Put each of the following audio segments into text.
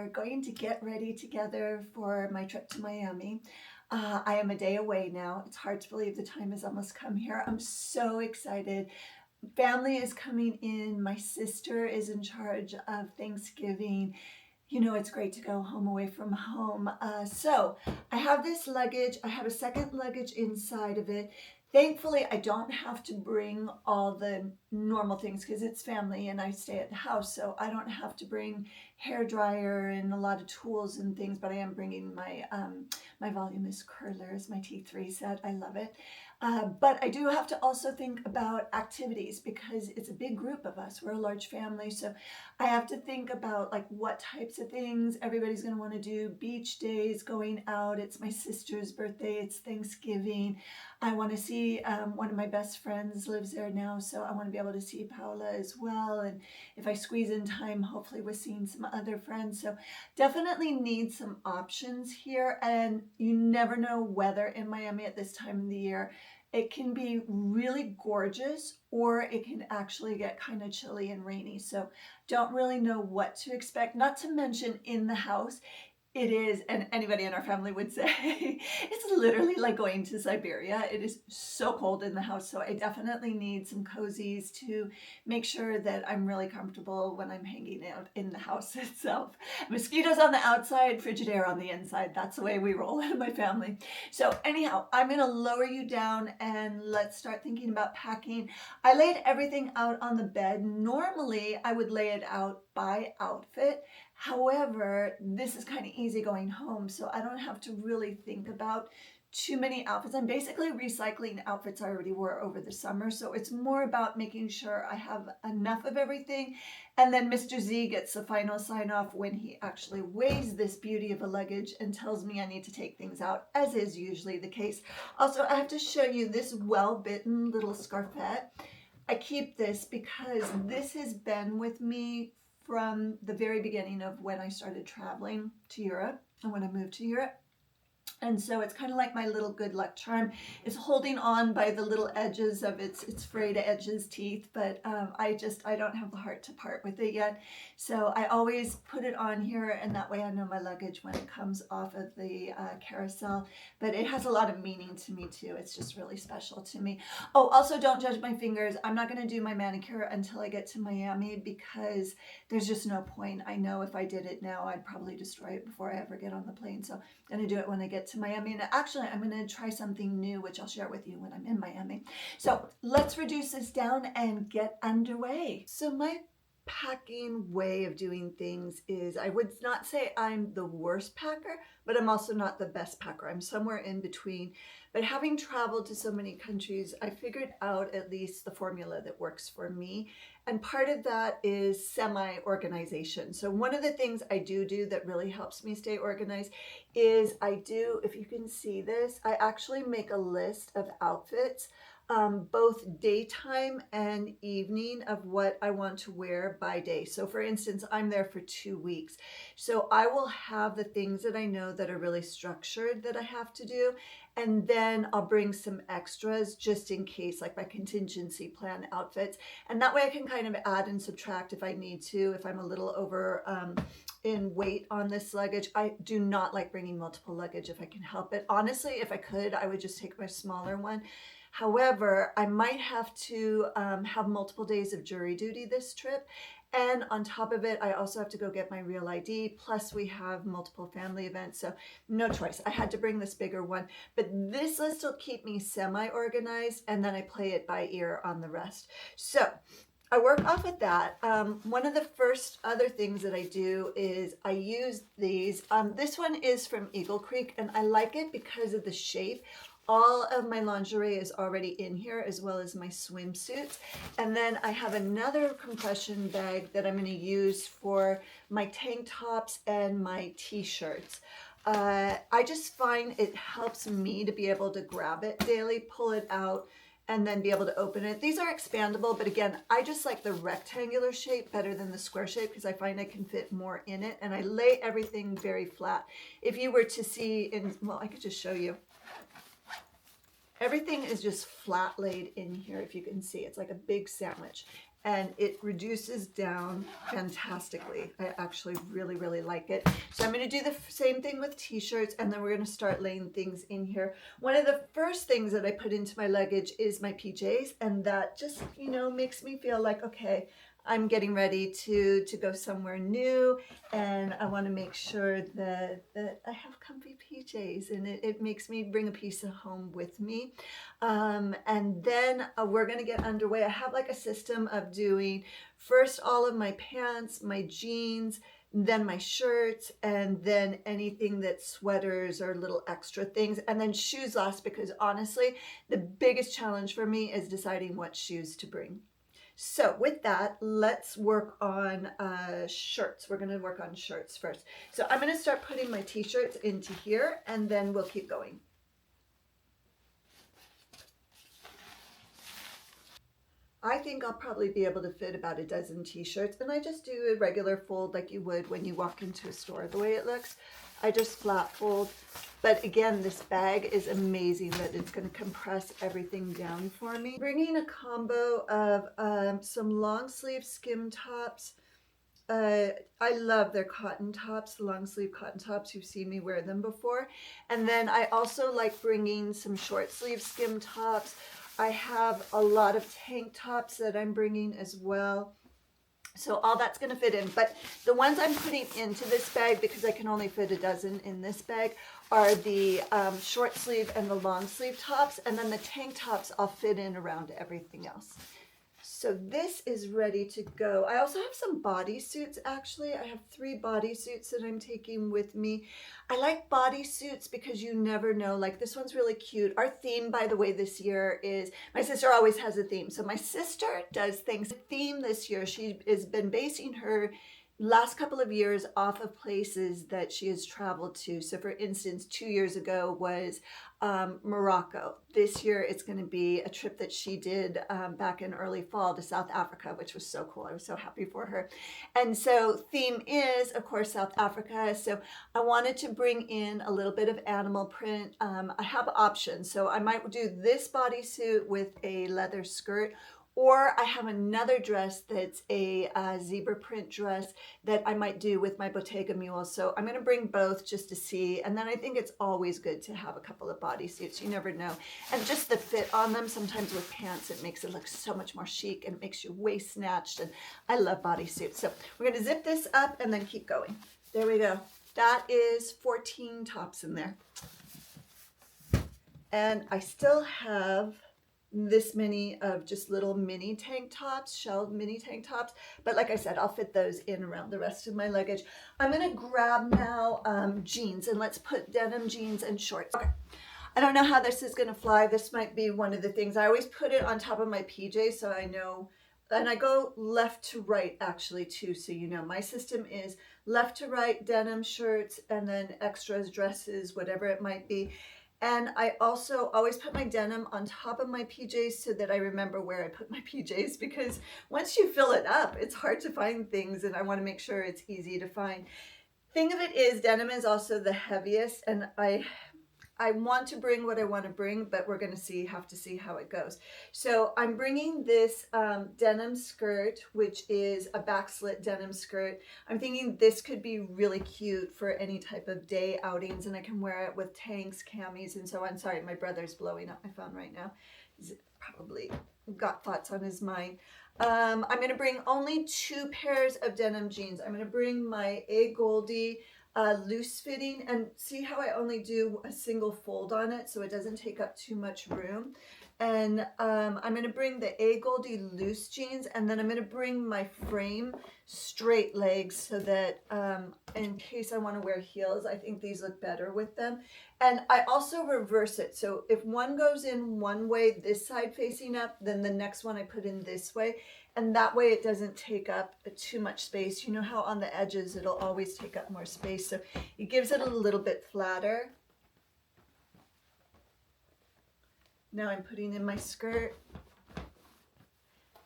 are going to get ready together for my trip to Miami. I am a day away now. It's hard to believe the time has almost come here. I'm so excited. Family is coming in. My sister is in charge of Thanksgiving. You know, it's great to go home away from home. So I have this luggage. I have a second luggage inside of it. Thankfully, I don't have to bring all the normal things because it's family and I stay at the house. So I don't have to bring hair dryer and a lot of tools and things, but I am bringing my voluminous curlers, my T3 set. I love it. But I do have to also think about activities because it's a big group of us. We're a large family. So I have to think about like what types of things everybody's going to want to do. Beach days, going out. It's my sister's birthday. It's Thanksgiving. I want to see one of my best friends lives there now. So I want to be able to see Paola as well. And if I squeeze in time, hopefully we're seeing some other friends. So definitely need some options here. And you never know weather in Miami at this time of the year. It can be really gorgeous or it can actually get kind of chilly and rainy. So don't really know what to expect. Not to mention in the house, it is, and anybody in our family would say, it's literally like going to Siberia. It is so cold in the house. So I definitely need some cozies to make sure that I'm really comfortable when I'm hanging out in the house itself. Mosquitoes on the outside, Frigidaire on the inside. That's the way we roll in my family. So anyhow, I'm going to lower you down and let's start thinking about packing. I laid everything out on the bed. Normally, I would lay it out by outfit. However, this is kind of easy going home, so I don't have to really think about too many outfits. I'm basically recycling outfits I already wore over the summer, so it's more about making sure I have enough of everything. And then Mr. Z gets the final sign off when he actually weighs this beauty of a luggage and tells me I need to take things out, as is usually the case. Also, I have to show you this well-bitten little scarfette. I keep this because this has been with me from the very beginning of when I started traveling to Europe and when I moved to Europe. And so it's kind of like my little good luck charm. It's holding on by the little edges of its frayed edges teeth, but I don't have the heart to part with it yet. So I always put it on here, and that way I know my luggage when it comes off of the carousel. But it has a lot of meaning to me too. It's just really special to me. Oh, also don't judge my fingers. I'm not going to do my manicure until I get to Miami because there's just no point. I know if I did it now, I'd probably destroy it before I ever get on the plane. So I'm going to do it when I get to Miami. And actually, I'm going to try something new, which I'll share with you when I'm in Miami. So let's reduce this down and get underway. So my packing way of doing things is, I would not say I'm the worst packer, but I'm also not the best packer. I'm somewhere in between. But having traveled to so many countries, I figured out at least the formula that works for me. And part of that is semi-organization. So one of the things I do that really helps me stay organized is if you can see this, I actually make a list of outfits, both daytime and evening, of what I want to wear by day. So for instance, I'm there for 2 weeks. So I will have the things that I know that are really structured that I have to do. And then I'll bring some extras just in case, like my contingency plan outfits. And that way I can kind of add and subtract if I need to, if I'm a little over in weight on this luggage. I do not like bringing multiple luggage if I can help it. Honestly, if I could, I would just take my smaller one. However, I might have to have multiple days of jury duty this trip. And on top of it, I also have to go get my real ID. Plus we have multiple family events. So no choice. I had to bring this bigger one. But this list will keep me semi-organized, and then I play it by ear on the rest. So I work off of that. One of the first other things that I do is I use these. This one is from Eagle Creek, and I like it because of the shape. All of my lingerie is already in here, as well as my swimsuits. And then I have another compression bag that I'm going to use for my tank tops and my t-shirts. I just find it helps me to be able to grab it daily, pull it out, and then be able to open it. These are expandable, but again, I just like the rectangular shape better than the square shape because I find I can fit more in it, and I lay everything very flat. If you were to see well, I could just show you. Everything is just flat laid in here, if you can see. It's like a big sandwich. and it reduces down fantastically. I actually really, really like it. So I'm going to do the same thing with t-shirts, and then we're going to start laying things in here. One of the first things that I put into my luggage is my PJs, and that just, you know, makes me feel like, okay, I'm getting ready to go somewhere new, and I want to make sure that I have comfy PJs, and it makes me bring a piece of home with me. And then we're going to get underway. I have like a system of doing first all of my pants, my jeans, then my shirts, and then anything that's sweaters or little extra things, and then shoes last, because honestly, the biggest challenge for me is deciding what shoes to bring. So with that, let's work on shirts. We're going to work on shirts first. So I'm going to start putting my t-shirts into here, and then we'll keep going. I think I'll probably be able to fit about a dozen t-shirts, and I just do a regular fold like you would when you walk into a store. The way it looks, I just flat fold. But again, this bag is amazing that it's going to compress everything down for me. Bringing a combo of some long sleeve skim tops. I love their cotton tops, the long sleeve cotton tops. You've seen me wear them before. And then I also like bringing some short sleeve skim tops. I have a lot of tank tops that I'm bringing as well. So all that's going to fit in. But the ones I'm putting into this bag, because I can only fit a dozen in this bag, are the short sleeve and the long sleeve tops. And then the tank tops I'll fit in around everything else. So this is ready to go. I also have some bodysuits, actually. I have 3 bodysuits that I'm taking with me. I like bodysuits because you never know. Like, this one's really cute. Our theme, by the way, this year is, my sister always has a theme. So my sister does things. The theme this year, she has been basing her last couple of years off of places that she has traveled to. So for instance, 2 years ago was Morocco. This year it's going to be a trip that she did back in early fall to South Africa, which was so cool. I was so happy for her. And so theme is, of course, South Africa. So I wanted to bring in a little bit of animal print. I have options. So I might do this bodysuit with a leather skirt, or I have another dress that's a zebra print dress that I might do with my Bottega Mule. So I'm going to bring both just to see. And then I think it's always good to have a couple of bodysuits. You never know. And just the fit on them, sometimes with pants, it makes it look so much more chic, and it makes your waist snatched. And I love bodysuits. So we're going to zip this up and then keep going. There we go. That is 14 tops in there. And I still have this many of just little mini tank tops, shelled mini tank tops. But like I said, I'll fit those in around the rest of my luggage. I'm going to grab now jeans, and let's put denim jeans and shorts. Okay. I don't know how this is going to fly. This might be one of the things. I always put it on top of my PJs so I know. And I go left to right, actually, too, so you know. My system is left to right, denim shirts, and then extras, dresses, whatever it might be. And I also always put my denim on top of my PJs so that I remember where I put my PJs, because once you fill it up, it's hard to find things, and I want to make sure it's easy to find. Thing of it is, denim is also the heaviest, and I want to bring what I want to bring, but we're going to have to see how it goes. So I'm bringing this denim skirt, which is a back slit denim skirt. I'm thinking this could be really cute for any type of day outings, and I can wear it with tanks, camis, and so on. Sorry, my brother's blowing up my phone right now. He's probably got thoughts on his mind. I'm going to bring only 2 pairs of denim jeans. I'm going to bring my A. Goldie loose fitting, and see how I only do a single fold on it so it doesn't take up too much room. And I'm going to bring the A. Goldie loose jeans, and then I'm going to bring my frame straight legs so that in case I want to wear heels, I think these look better with them. And I also reverse it. So if one goes in one way, this side facing up, then the next one I put in this way. And that way it doesn't take up too much space. You know how on the edges it'll always take up more space. So it gives it a little bit flatter. Now I'm putting in my skirt.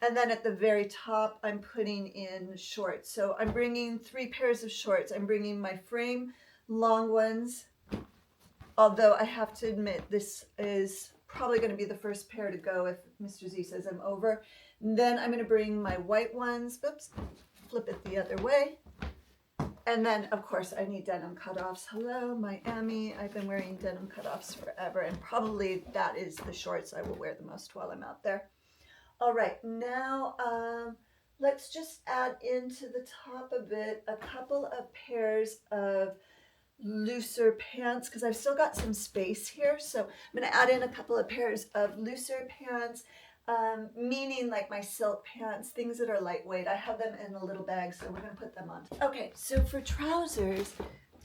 And then at the very top, I'm putting in shorts. So I'm bringing 3 pairs of shorts. I'm bringing my frame long ones. Although I have to admit, this is probably going to be the first pair to go if Mr. Z says I'm over. Then I'm going to bring my white ones. Oops, flip it the other way. And then, of course, I need denim cutoffs. Hello, Miami. I've been wearing denim cutoffs forever, and probably that is the shorts I will wear the most while I'm out there. All right, now let's just add into the top of it a couple of pairs of looser pants because I've still got some space here. So I'm going to add in a couple of pairs of looser pants, meaning like my silk pants, things that are lightweight. I have them in a little bag, so we're going to put them on. Okay, so for trousers,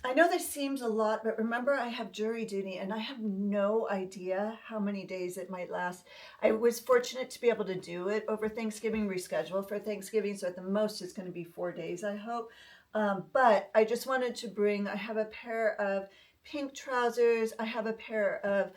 I know this seems a lot, but remember I have jury duty and I have no idea how many days it might last. I was fortunate to be able to do it over Thanksgiving, reschedule for Thanksgiving, so at the most it's going to be 4 days, I hope. But I just wanted to bring, I have a pair of pink trousers, I have a pair of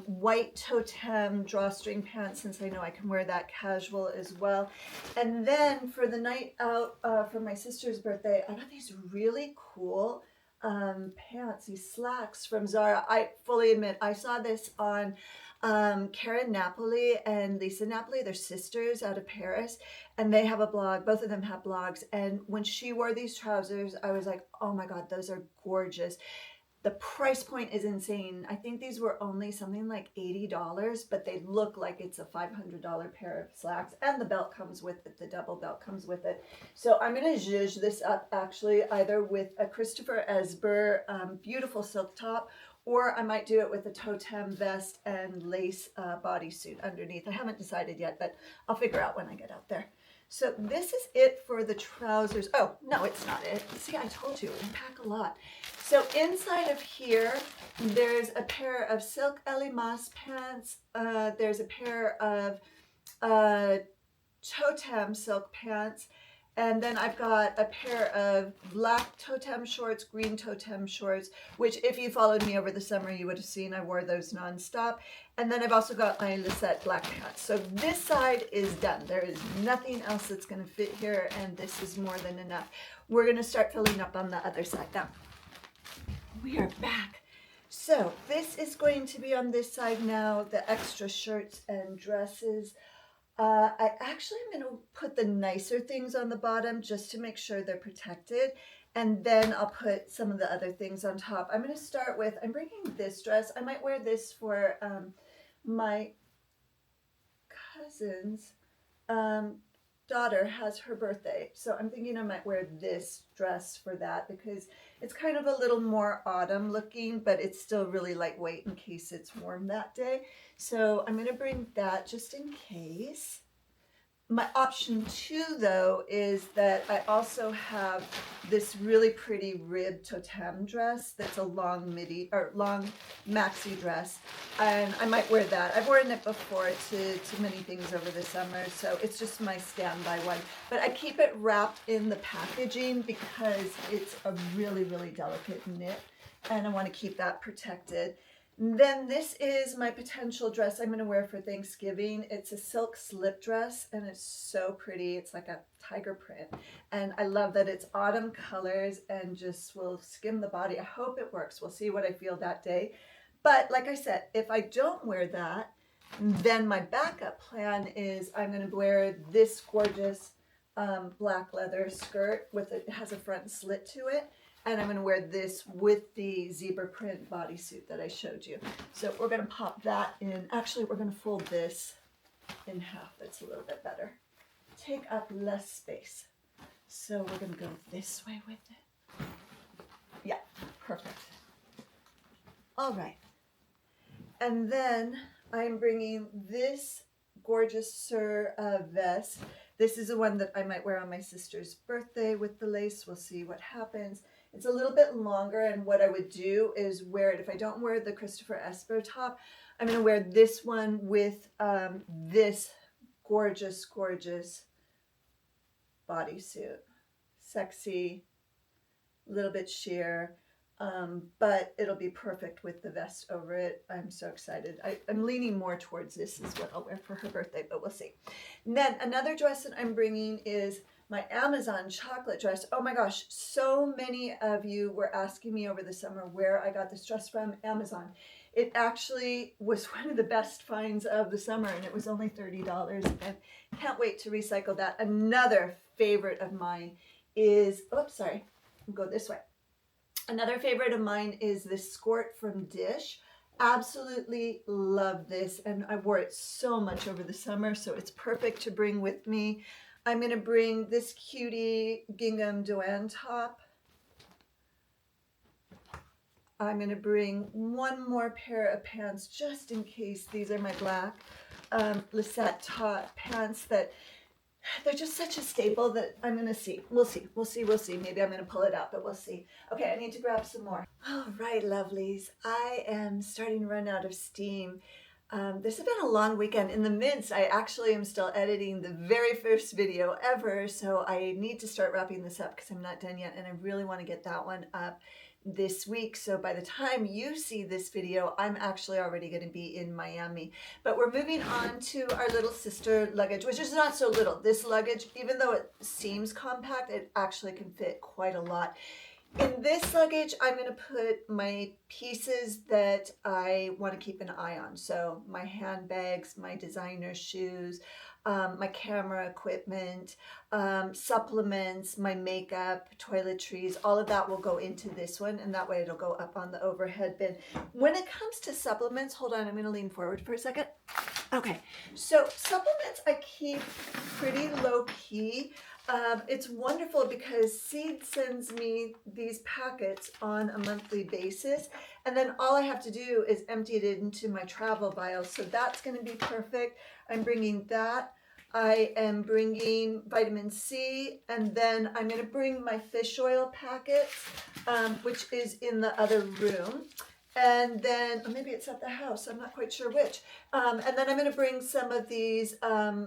white totem drawstring pants, since I know I can wear that casual as well. And then for the night out for my sister's birthday, I got these really cool pants, these slacks from Zara. I fully admit I saw this on Karen Napoli and Lisa Napoli. They're sisters out of Paris, and they have a blog. Both of them have blogs, and when she wore these trousers, I was like, oh my god, those are gorgeous. The price point is insane. I think these were only something like $80, but they look like it's a $500 pair of slacks, and the belt comes with it. The double belt comes with it. So I'm going to zhuzh this up actually either with a Christopher Esber beautiful silk top, or I might do it with a totem vest and lace bodysuit underneath. I haven't decided yet, but I'll figure out when I get out there. So this is it for the trousers. Oh, no, it's not it. See, I told you, we pack a lot. So inside of here, there's a pair of silk Ellie Moss pants. There's a pair of totem silk pants. And then I've got a pair of black totem shorts, green totem shorts, which if you followed me over the summer, you would have seen I wore those nonstop. And then I've also got my Lisette black pants. So this side is done. There is nothing else that's going to fit here, and this is more than enough. We're going to start filling up on the other side now. We are back. So this is going to be on this side now, the extra shirts and dresses. I actually am going to put the nicer things on the bottom just to make sure they're protected. And then I'll put some of the other things on top. I'm going to start with, I'm bringing this dress. I might wear this for my cousin's daughter has her birthday. So I'm thinking I might wear this dress for that because it's kind of a little more autumn looking, but it's still really lightweight in case it's warm that day. So I'm going to bring that just in case. My option 2 though is that I also have this really pretty ribbed totem dress that's a long midi or long maxi dress, and I might wear that. I've worn it before to many things over the summer, so it's just my standby one. But I keep it wrapped in the packaging because it's a really, really delicate knit, and I want to keep that protected. Then this is my potential dress I'm going to wear for Thanksgiving. It's a silk slip dress, and it's so pretty. It's like a tiger print, and I love that it's autumn colors and just will skim the body. I hope it works. We'll see what I feel that day. But like I said, if I don't wear that, then my backup plan is I'm going to wear this gorgeous black leather skirt with it has a front slit to it. And I'm going to wear this with the zebra print bodysuit that I showed you. So we're going to pop that in. Actually, we're going to fold this in half. That's a little bit better. Take up less space. So we're going to go this way with it. Yeah, perfect. All right. And then I'm bringing this gorgeous Sur vest. This is the one that I might wear on my sister's birthday with the lace. We'll see what happens. It's a little bit longer, and what I would do is wear it. If I don't wear the Christopher Esber top, I'm going to wear this one with this gorgeous, gorgeous bodysuit. Sexy, a little bit sheer, but it'll be perfect with the vest over it. I'm so excited. I'm leaning more towards this is what I'll wear for her birthday, but we'll see. And then another dress that I'm bringing is my Amazon chocolate dress. Oh my gosh, so many of you were asking me over the summer where I got this dress from. Amazon. It actually was one of the best finds of the summer, and it was only $30. And can't wait to recycle that. Another favorite of mine is, oops, sorry, I'll go this way. Another favorite of mine is this skirt from Dish. Absolutely love this, and I wore it so much over the summer, so it's perfect to bring with me. I'm going to bring this cutie gingham Joanne top. I'm going to bring one more pair of pants just in case. These are my black Lisette pants that they're just such a staple that I'm going to see. We'll see. Maybe I'm going to pull it out, but we'll see. Okay, I need to grab some more. All right, lovelies. I am starting to run out of steam. This has been a long weekend. In the midst, I actually am still editing the very first video ever, so I need to start wrapping this up because I'm not done yet, and I really want to get that one up this week. So by the time you see this video, I'm actually already going to be in Miami. But we're moving on to our little sister luggage, which is not so little. This luggage, even though it seems compact, it actually can fit quite a lot. In this luggage, I'm going to put my pieces that I want to keep an eye on. So my handbags, my designer shoes, my camera equipment, supplements, my makeup, toiletries, all of that will go into this one, and that way it'll go up on the overhead bin. When it comes to supplements, hold on, I'm going to lean forward for a second. Okay, so supplements I keep pretty low key. It's wonderful because Seed sends me these packets on a monthly basis, and then all I have to do is empty it into my travel vial, so that's going to be perfect. I'm bringing that. I am bringing vitamin C, and then I'm going to bring my fish oil packets, which is in the other room. And then, or maybe it's at the house, I'm not quite sure which. And then I'm going to bring some of these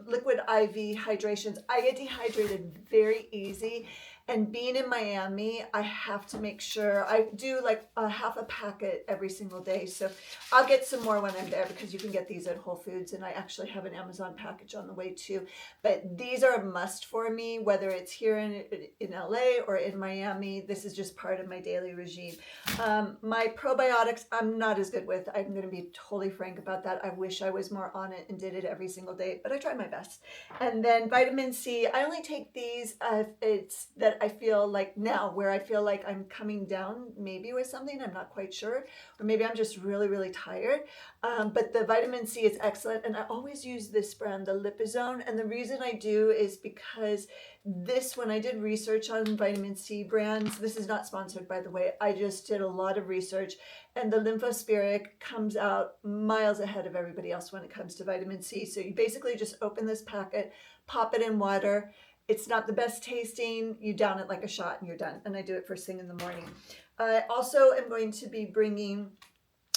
liquid IV hydrations. I get dehydrated very easy. And being in Miami, I have to make sure I do like a half a packet every single day. So I'll get some more when I'm there because you can get these at Whole Foods, and I actually have an Amazon package on the way too. But these are a must for me, whether it's here in LA or in Miami. This is just part of my daily regime. My probiotics, I'm not as good with. I'm going to be totally frank about that. I wish I was more on it and did it every single day, but I try my best. And then vitamin C, I only take these if it's that I feel like now, where I feel like I'm coming down maybe with something, I'm not quite sure, or maybe I'm just really, really tired. But the vitamin C is excellent, and I always use this brand, the Lipizone, and the reason I do is because this, when I did research on vitamin C brands, this is not sponsored by the way, I just did a lot of research, and the Lymphospiric comes out miles ahead of everybody else when it comes to vitamin C. So you basically just open this packet, pop it in water. It's not the best tasting. You down it like a shot and you're done. And I do it first thing in the morning. I also am going to be bringing,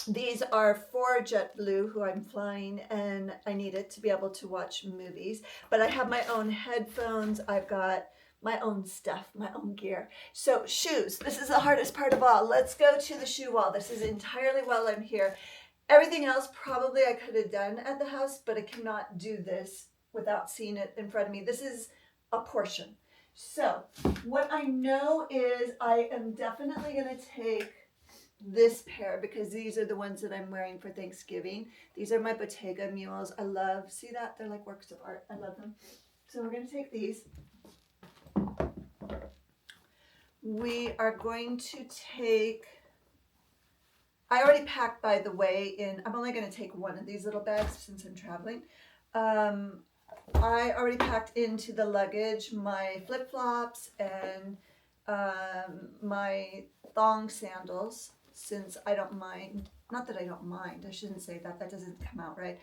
these are for JetBlue, who I'm flying, and I need it to be able to watch movies. But I have my own headphones. I've got my own stuff, my own gear. So shoes, this is the hardest part of all. Let's go to the shoe wall. This is entirely while I'm here. Everything else probably I could have done at the house, but I cannot do this without seeing it in front of me. This is a portion. So what I know is I am definitely going to take this pair because these are the ones that I'm wearing for Thanksgiving. These are my Bottega mules. I love, see that? They're like works of art. I love them. So we're going to take these. We are going to take, I already packed, by the way, I'm only going to take one of these little bags since I'm traveling. I already packed into the luggage my flip-flops and my thong sandals, since I don't mind, not that I don't mind, I shouldn't say that, that doesn't come out right.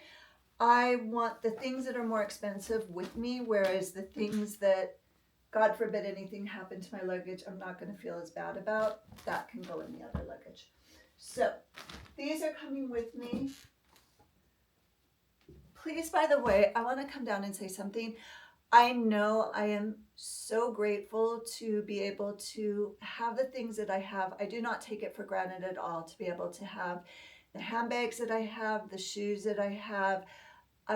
I want the things that are more expensive with me, whereas the things that, God forbid anything happened to my luggage, I'm not going to feel as bad about, that can go in the other luggage. So these are coming with me. Please, by the way, I want to come down and say something. I know I am so grateful to be able to have the things that I have. I do not take it for granted at all to be able to have the handbags that I have, the shoes that I have.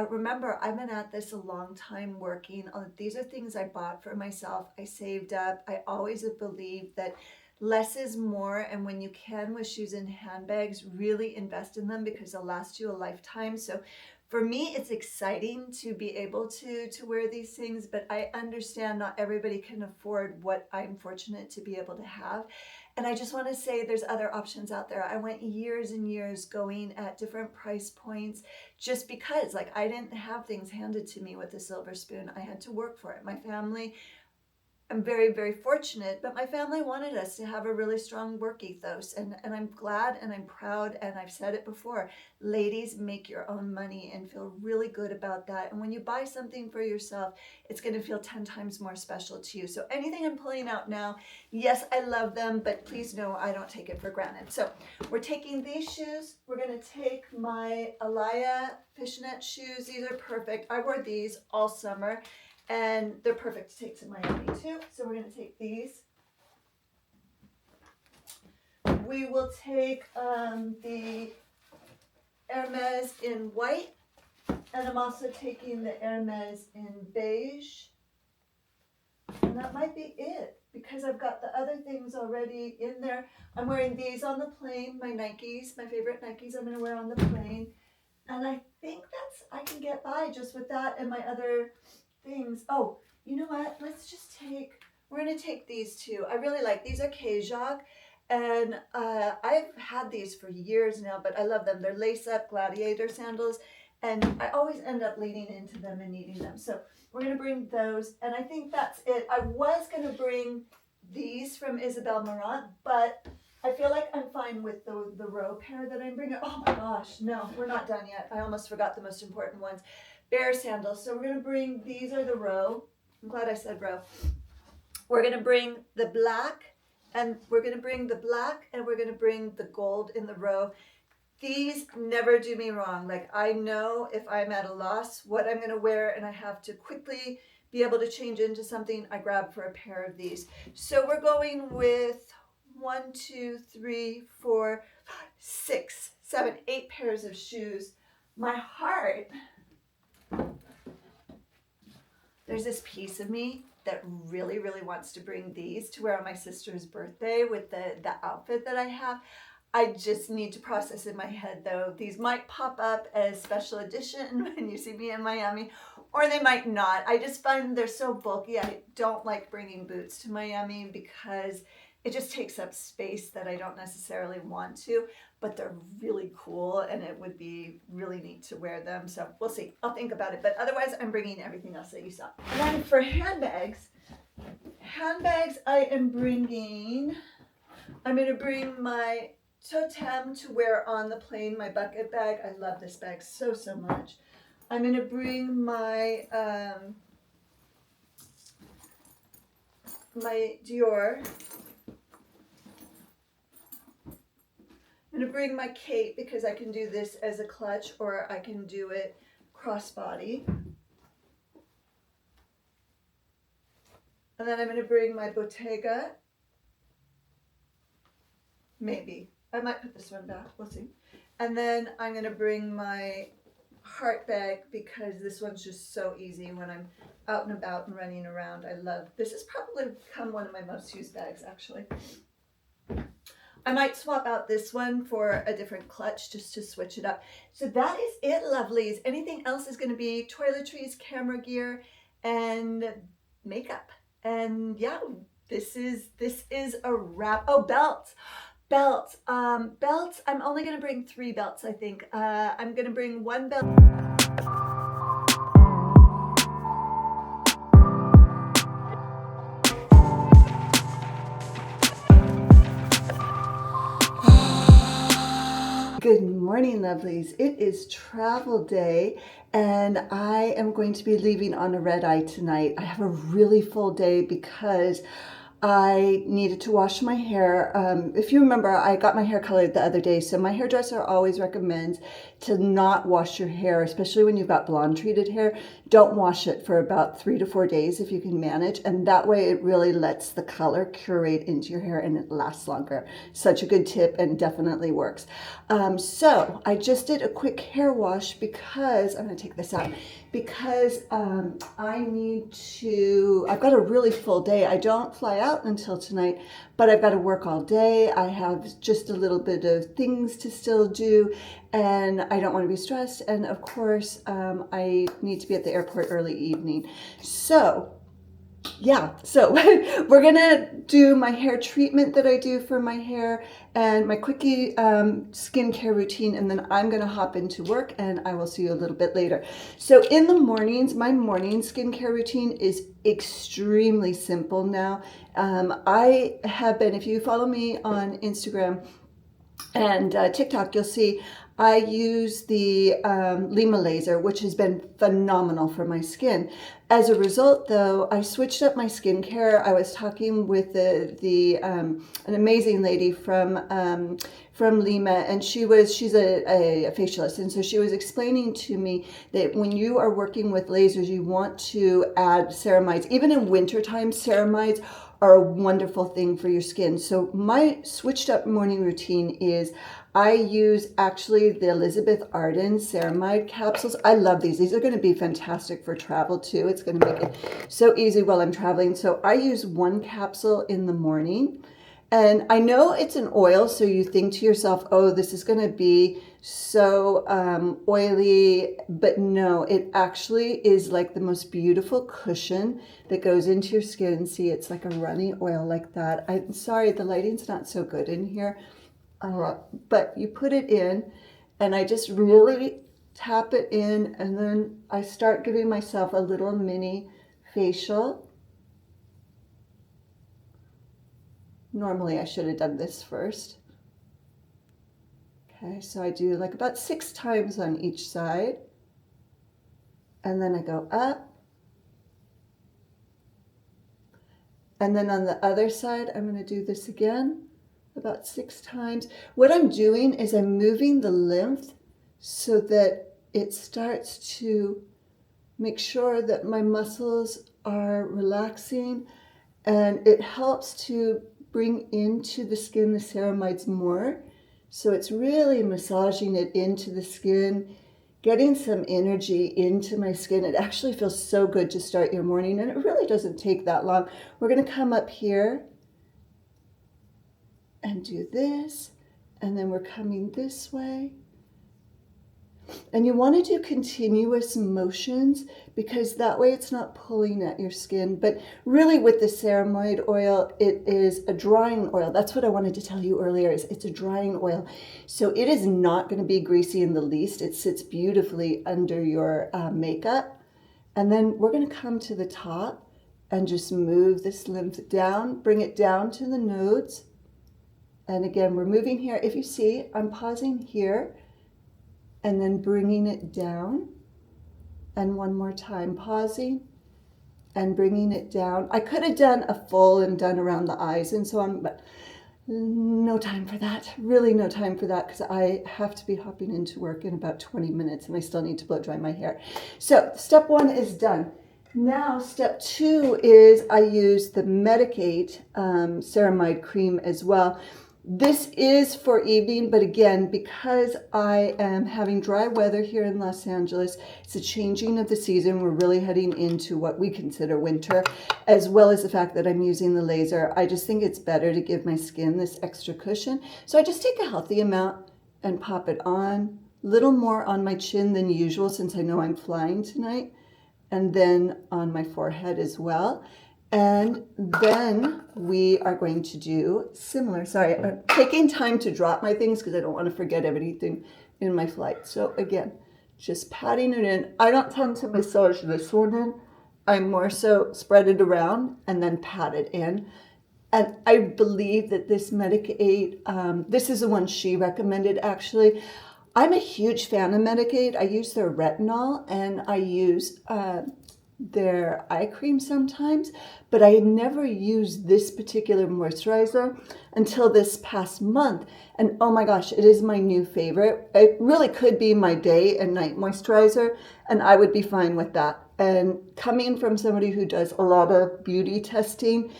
Remember, I've been at this a long time working. These are things I bought for myself. I saved up. I always have believed that less is more, and when you can with shoes and handbags, really invest in them because they'll last you a lifetime. So for me, it's exciting to be able to wear these things, but I understand not everybody can afford what I'm fortunate to be able to have. And I just want to say there's other options out there. I went years and years going at different price points just because, like, I didn't have things handed to me with a silver spoon. I had to work for it. My family, I'm very, very fortunate, but my family wanted us to have a really strong work ethos. And I'm glad and I'm proud, and I've said it before, ladies, make your own money and feel really good about that. And when you buy something for yourself, it's going to feel 10 times more special to you. So anything I'm pulling out now, yes, I love them, but please know I don't take it for granted. So we're taking these shoes. We're going to take my Alaya fishnet shoes. These are perfect. I wore these all summer, and they're perfect to take to Miami too. So we're going to take these. We will take the Hermes in white, and I'm also taking the Hermes in beige. And that might be it, because I've got the other things already in there. I'm wearing these on the plane, my Nikes, my favorite Nikes I'm going to wear on the plane. And I think I can get by just with that and my other things. Oh, you know what? We're going to take these two. I really like these. Are Kajak, and I've had these for years now, but I love them. They're lace-up gladiator sandals, and I always end up leaning into them and needing them. So we're going to bring those, and I think that's it. I was going to bring these from Isabel Marant, but I feel like I'm fine with the row pair that I'm bringing. Oh my gosh, no, we're not done yet. I almost forgot the most important ones. Bear sandals. So we're going to bring, these are the row. I'm glad I said row. We're going to bring the black, and we're going to bring the black, and we're going to bring the gold in the row. These never do me wrong. Like, I know if I'm at a loss what I'm going to wear and I have to quickly be able to change into something, I grab for a pair of these. So we're going with 1, 2, 3, 4, 5, 6, 7, 8 pairs of shoes. My heart, there's this piece of me that really, really wants to bring these to wear on my sister's birthday with the outfit that I have. I just need to process in my head, though. These might pop up as special edition when you see me in Miami, or they might not. I just find they're so bulky. I don't like bringing boots to Miami because it just takes up space that I don't necessarily want to, but they're really cool and it would be really neat to wear them. So we'll see. I'll think about it. But otherwise, I'm bringing everything else that you saw. And then for handbags, I am bringing, I'm going to bring my Totem to wear on the plane, my bucket bag. I love this bag so, so much. I'm going to bring my my Dior. I'm going to bring my cape because I can do this as a clutch or I can do it crossbody. And then I'm going to bring my Bottega. Maybe. I might put this one back. We'll see. And then I'm going to bring my heart bag because this one's just so easy when I'm out and about and running around. I love this. Has probably become one of my most used bags, actually. I might swap out this one for a different clutch just to switch it up. So that is it, lovelies. Anything else is going to be toiletries, camera gear, and makeup. And yeah, this is a wrap. Oh, belts. Belts. Belts. I'm only going to bring 3 belts, I think. I'm going to bring 1 belt. Good morning, lovelies. It is travel day and I am going to be leaving on a red eye tonight. I have a really full day because I needed to wash my hair. If you remember, I got my hair colored the other day, so my hairdresser always recommends to not wash your hair, especially when you've got blonde treated hair. Don't wash it for about 3 to 4 days if you can manage, and that way it really lets the color curate into your hair and it lasts longer. Such a good tip and definitely works. So I just did a quick hair wash because, I'm going to take this out, because I've got a really full day. I don't fly out out until tonight, but I've got to work all day. I have just a little bit of things to still do, and I don't want to be stressed. And of course, I need to be at the airport early evening. So yeah, so we're gonna do my hair treatment that I do for my hair and my quickie skincare routine, and then I'm gonna hop into work, and I will see you a little bit later. So in the mornings, my morning skincare routine is extremely simple now. I have been, if you follow me on Instagram and TikTok, you'll see I use the Lima laser, which has been phenomenal for my skin. As a result, though, I switched up my skincare. I was talking with an amazing lady from Lima, and she's a facialist, and so she was explaining to me that when you are working with lasers, you want to add ceramides. Even in wintertime, ceramides are a wonderful thing for your skin. So my switched up morning routine is I use actually the Elizabeth Arden ceramide capsules. I love these. These are going to be fantastic for travel too. It's going to make it so easy while I'm traveling. So I use one capsule in the morning. And I know it's an oil, so you think to yourself, oh, this is going to be so oily, but no, it actually is like the most beautiful cushion that goes into your skin. See, it's like a runny oil like that. I'm sorry, the lighting's not so good in here, but you put it in, and I just really tap it in, and then I start giving myself a little mini facial. Normally I should have done this first. Okay, so I do like about 6 times on each side. And then I go up. And then on the other side, I'm going to do this again about 6 times. What I'm doing is I'm moving the lymph so that it starts to make sure that my muscles are relaxing, and it helps to bring into the skin the ceramides more. So it's really massaging it into the skin, getting some energy into my skin. It actually feels so good to start your morning, and it really doesn't take that long. We're going to come up here and do this, and then we're coming this way. And you want to do continuous motions, because that way it's not pulling at your skin. But really with the ceramide oil, it is a drying oil. That's what I wanted to tell you earlier, is it's a drying oil. So it is not going to be greasy in the least. It sits beautifully under your makeup. And then we're going to come to the top and just move this lymph down, bring it down to the nodes. And again, we're moving here. If you see, I'm pausing here and then bringing it down. And one more time, pausing and bringing it down. I could have done a full and done around the eyes and so on, but no time for that. Really no time for that, because I have to be hopping into work in about 20 minutes and I still need to blow dry my hair. So step 1 is done. Now step 2 is I use the Medicate ceramide cream as well. This is for evening, but again, because I am having dry weather here in Los Angeles, it's a changing of the season. We're really heading into what we consider winter, as well as the fact that I'm using the laser. I just think it's better to give my skin this extra cushion. So I just take a healthy amount and pop it on, a little more on my chin than usual since I know I'm flying tonight, and then on my forehead as well. And then we are going to do similar. Sorry, I'm taking time to drop my things because I don't want to forget everything in my flight. So again, just patting it in. I don't tend to massage this one in. I more so spread it around and then pat it in. And I believe that this Medicate, this is the one she recommended actually. I'm a huge fan of Medicate. I use their retinol and I use their eye cream sometimes, but I never used this particular moisturizer until this past month. And oh my gosh, it is my new favorite. It really could be my day and night moisturizer, and I would be fine with that. And coming from somebody who does a lot of beauty testing,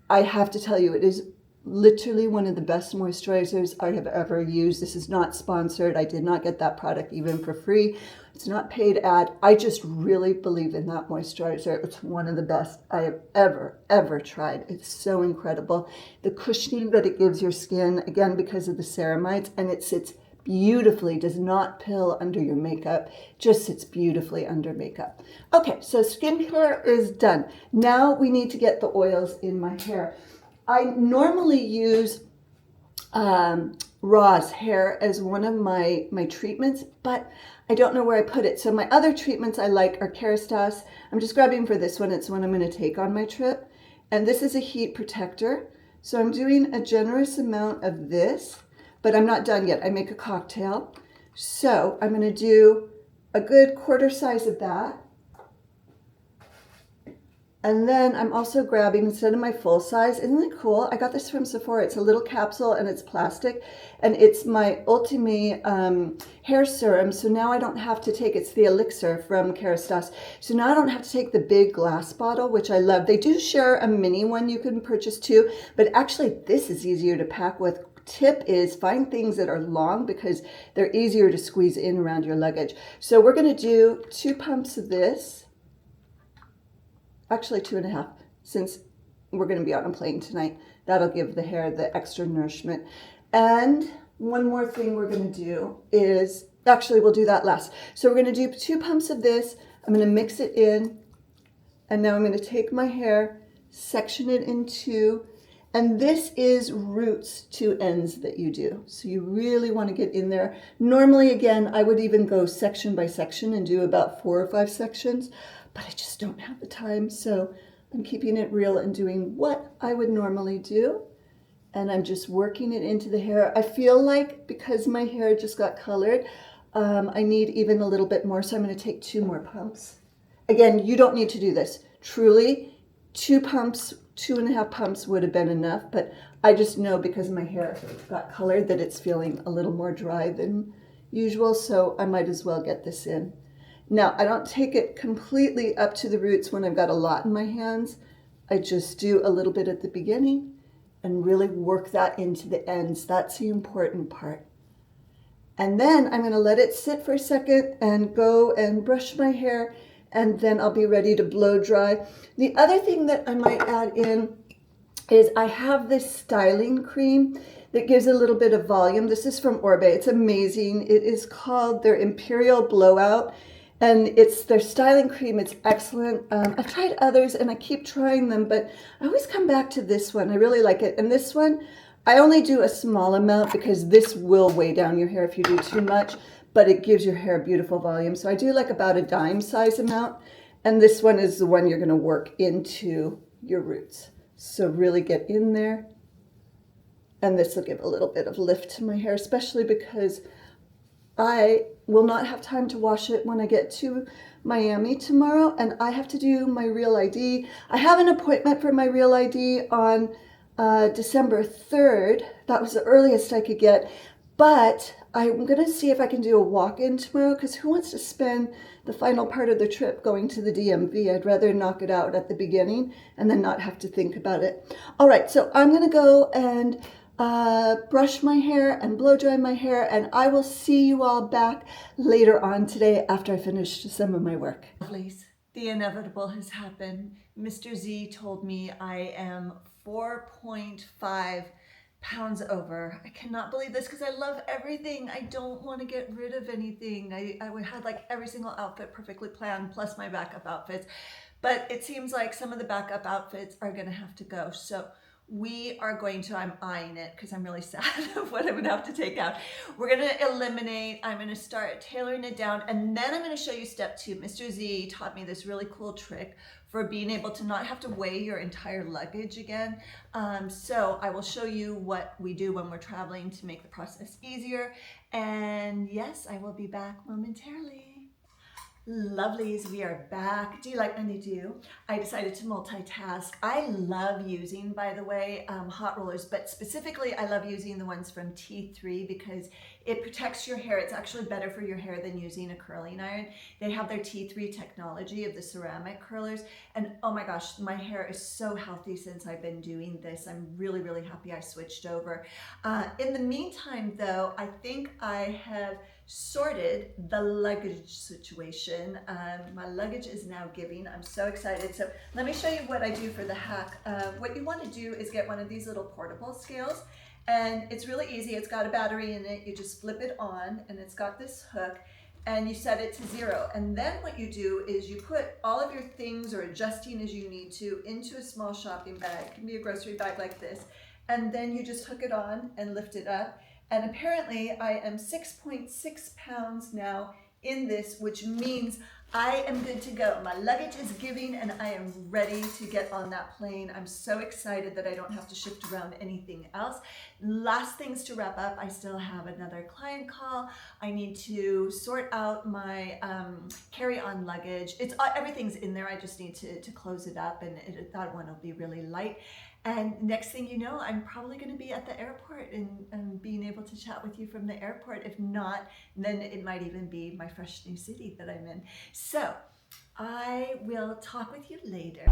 I have to tell you, it is literally one of the best moisturizers I have ever used. This is not sponsored. I did not get that product even for free. It's not paid ad. I just really believe in that moisturizer. It's one of the best I have ever tried. It's so incredible. The cushioning that it gives your skin, again, because of the ceramides, and it sits beautifully, does not pill under your makeup, just sits beautifully under makeup. Okay, so skincare is done. Now we need to get the oils in my hair. I normally use Raw's hair as one of my treatments, but I don't know where I put it. So my other treatments I like are Kerastase. I'm just grabbing for this one. It's one I'm going to take on my trip. And this is a heat protector. So I'm doing a generous amount of this, but I'm not done yet. I make a cocktail. So I'm going to do a good quarter size of that. And then I'm also grabbing, instead of my full size, isn't it cool? I got this from Sephora. It's a little capsule and it's plastic. And it's my Ultime hair serum. So now I don't have to take, it's the elixir from Kerastase. So now I don't have to take the big glass bottle, which I love. They do share a mini one you can purchase too. But actually this is easier to pack with. Tip is find things that are long because they're easier to squeeze in around your luggage. So we're going to do 2 pumps of this. Actually 2.5, since we're going to be on a plane tonight. That'll give the hair the extra nourishment. And one more thing we're going to do is, actually we'll do that last. So we're going to do 2 pumps of this. I'm going to mix it in. And now I'm going to take my hair, section it in 2. And this is roots to ends that you do. So you really want to get in there. Normally, again, I would even go section by section and do about 4 or 5 sections. But I just don't have the time, so I'm keeping it real and doing what I would normally do. And I'm just working it into the hair. I feel like because my hair just got colored, I need even a little bit more, so I'm going to take 2 more pumps. Again, you don't need to do this. Truly, 2 pumps, 2.5 pumps would have been enough, but I just know because my hair got colored that it's feeling a little more dry than usual, so I might as well get this in. Now, I don't take it completely up to the roots when I've got a lot in my hands. I just do a little bit at the beginning and really work that into the ends. That's the important part. And then I'm going to let it sit for a second and go and brush my hair, and then I'll be ready to blow dry. The other thing that I might add in is I have this styling cream that gives a little bit of volume. This is from Orbe. It's amazing. It is called their Imperial Blowout. And it's their styling cream. It's excellent. I've tried others and I keep trying them, but I always come back to this one. I really like it. And this one, I only do a small amount because this will weigh down your hair if you do too much, but it gives your hair beautiful volume. So I do like about a dime size amount. And this one is the one you're going to work into your roots. So really get in there. And this will give a little bit of lift to my hair, especially because I will not have time to wash it when I get to Miami tomorrow, and I have to do my Real ID. I have an appointment for my Real ID on December 3rd. That was the earliest I could get, but I'm going to see if I can do a walk-in tomorrow, because who wants to spend the final part of the trip going to the DMV? I'd rather knock it out at the beginning and then not have to think about it. All right, so I'm going to go and brush my hair and blow dry my hair, and I will see you all back later on today after I finish some of my work. Lovelies, the inevitable has happened. Mr. Z told me I am 4.5 pounds over. I cannot believe this because I love everything. I don't want to get rid of anything. I had like every single outfit perfectly planned, plus my backup outfits. But it seems like some of the backup outfits are going to have to go. So we are going to, I'm eyeing it because I'm really sad of what I'm going to have to take out. We're going to eliminate, I'm going to start tailoring it down, and then I'm going to show you step 2. Mr. Z taught me this really cool trick for being able to not have to weigh your entire luggage again. So I will show you what we do when we're traveling to make the process easier. And yes, I will be back momentarily. Lovelies, we are back. Do you like my new do? I decided to multitask. I love using, by the way, hot rollers, but specifically I love using the ones from T3 because It protects your hair. It's actually better for your hair than using a curling iron. They have their T3 technology of the ceramic curlers. And oh my gosh, my hair is so healthy since I've been doing this. I'm really, really happy I switched over. In the meantime, though, I think I have sorted the luggage situation. My luggage is now giving. I'm so excited. So let me show you what I do for the hack. What you want to do is get one of these little portable scales. And it's really easy. It's got a battery in it. You just flip it on and it's got this hook and you set it to 0. And then what you do is you put all of your things or adjusting as you need to into a small shopping bag. It can be a grocery bag like this. And then you just hook it on and lift it up. And apparently I am 6.6 pounds now in this, which means I am good to go. My luggage is giving and I am ready to get on that plane. I'm so excited that I don't have to shift around anything else. Last things to wrap up, I still have another client call. I need to sort out my carry-on luggage. Everything's in there. I just need to close it up, and that one will be really light. And next thing you know, I'm probably going to be at the airport and being able to chat with you from the airport. If not, then it might even be my fresh new city that I'm in. So I will talk with you later.